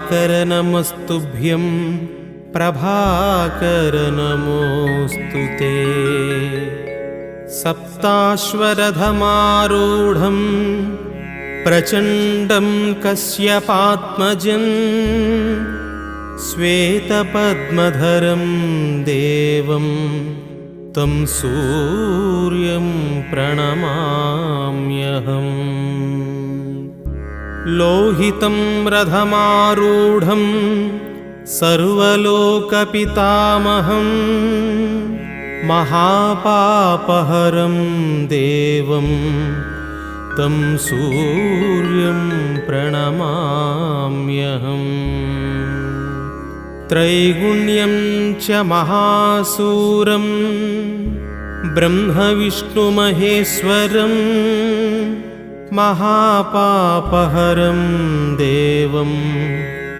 दिवाकर नमस्तुभ्यं प्रभाकर नमोऽस्तु ते। सप्ताश्वरथमारूढं प्रचण्डं कश्यपात्मजं श्वेतपद्मधरं देवं तं सूर्यं प्रणमाम्यहम्। लोहितं रथमारूढं सर्वलोकपितामहं महापापहरं देवं तं सूर्यं प्रणमाम्यहम्। त्रैगुण्यं च महासूरं ब्रह्मविष्णुमहेश्वरं महापापहरं देवं